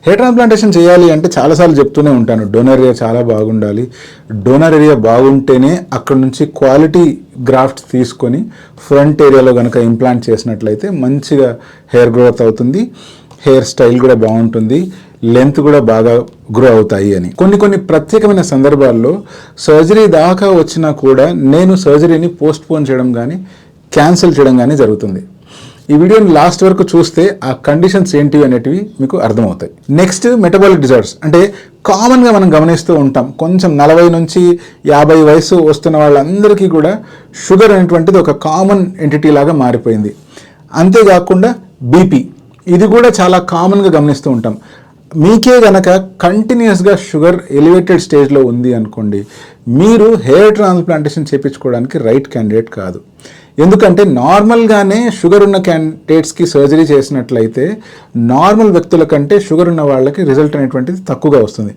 Hair transplantation చేయాలి అంటే చాలాసార్లు చెప్తూనే ఉంటాను, డోనర్ ఏరియా చాలా బాగుండాలి. డోనర్ ఏరియా బాగుంటేనే అక్కడ నుంచి క్వాలిటీ గ్రాఫ్ట్స్ తీసుకొని ఫ్రంట్ ఏరియాలో కనుక ఇంప్లాంట్ చేసినట్లయితే మంచిగా హెయిర్ గ్రోత్ అవుతుంది, హెయిర్ స్టైల్ కూడా బాగుంటుంది, లెంత్ కూడా బాగా గ్రో అవుతాయి అని. కొన్ని ప్రత్యేకమైన సందర్భాల్లో సర్జరీ దాకా వచ్చినా కూడా నేను సర్జరీని పోస్ట్పోన్ చేయడం కానీ క్యాన్సిల్ చేయడం కానీ జరుగుతుంది. ఈ వీడియోని లాస్ట్ వరకు చూస్తే ఆ కండిషన్స్ ఏంటివి అనేటివి మీకు అర్థమవుతాయి. Next, metabolic disorders. అంటే కామన్గా మనం గమనిస్తూ ఉంటాం, కొంచెం 40 నుంచి 50 వయసు వస్తున్న వాళ్ళందరికీ కూడా షుగర్ అనేటువంటిది ఒక కామన్ ఎంటిటీ లాగా మారిపోయింది. అంతేకాకుండా బీపీ, ఇది కూడా చాలా కామన్గా గమనిస్తూ ఉంటాం. మీకే గనక కంటిన్యూస్గా షుగర్ ఎలివేటెడ్ స్టేజ్లో ఉంది అనుకోండి, మీరు హెయిర్ ట్రాన్స్ప్లాంటేషన్ చేయించుకోవడానికి రైట్ క్యాండిడేట్ కాదు. ఎందుకంటే నార్మల్గానే షుగర్ ఉన్న క్యాండిడేట్స్కి సర్జరీ చేసినట్లయితే నార్మల్ వ్యక్తుల కంటే షుగర్ ఉన్న వాళ్ళకి రిజల్ట్ అనేటువంటిది తక్కువగా వస్తుంది.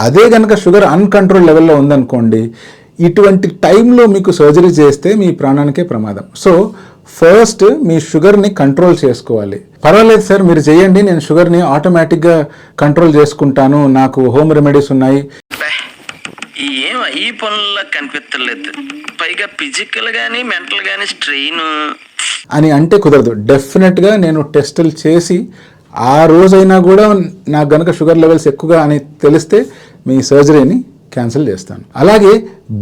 అదే కనుక షుగర్ అన్కంట్రోల్ లెవెల్లో ఉందనుకోండి, ఇటువంటి టైంలో మీకు సర్జరీ చేస్తే మీ ప్రాణానికే ప్రమాదం. సో ఫస్ట్ మీ షుగర్ని కంట్రోల్ చేసుకోవాలి. పర్వాలేదు సార్ మీరు చేయండి, నేను షుగర్ని ఆటోమేటిక్గా కంట్రోల్ చేసుకుంటాను, నాకు హోమ్ రెమెడీస్ ఉన్నాయి, ఈ పనుల్లో కనిపించలేదు, పైగా ఫిజికల్ గానీ మెంటల్ గానీ స్ట్రెయిన్ అని అంటే కుదరదు. డెఫినెట్గా నేను టెస్టులు చేసి ఆ రోజైనా కూడా నాకు గనక షుగర్ లెవెల్స్ ఎక్కువగా అని తెలిస్తే మీ సర్జరీని క్యాన్సిల్ చేస్తాను. అలాగే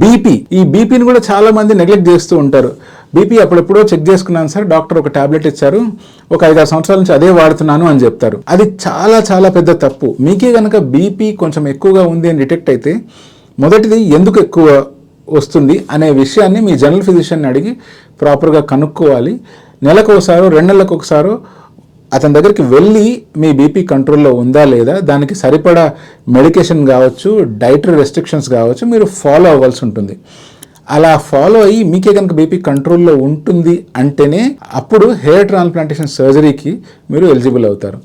బీపీ, ఈ బీపీని కూడా చాలా మంది నెగ్లెక్ట్ చేస్తూ ఉంటారు. బీపీ అప్పుడెప్పుడో చెక్ చేసుకున్నాను సార్, డాక్టర్ ఒక టాబ్లెట్ ఇచ్చారు, ఒక 5-6 సంవత్సరాల నుంచి అదే వాడుతున్నాను అని చెప్తారు. అది చాలా చాలా పెద్ద తప్పు. మీకే కనుక బీపీ కొంచెం ఎక్కువగా ఉంది అని డిటెక్ట్ అయితే మొదటిది ఎందుకు ఎక్కువ వస్తుంది అనే విషయాన్ని మీ జనరల్ ఫిజిషియన్ని అడిగి ప్రాపర్గా కనుక్కోవాలి. నెలకు ఒకసారో 2 నెలలకు ఒకసారో అతని దగ్గరికి వెళ్ళి మీ బీపీ కంట్రోల్లో ఉందా లేదా, దానికి సరిపడా మెడికేషన్ కావచ్చు, డైటరీ రెస్ట్రిక్షన్స్ కావచ్చు, మీరు ఫాలో అవ్వాల్సి ఉంటుంది. అలా ఫాలో అయ్యి మీకే కనుక బీపీ కంట్రోల్లో ఉంటుంది అంటేనే అప్పుడు హెయిర్ ట్రాన్స్ప్లాంటేషన్ సర్జరీకి మీరు ఎలిజిబుల్ అవుతారు.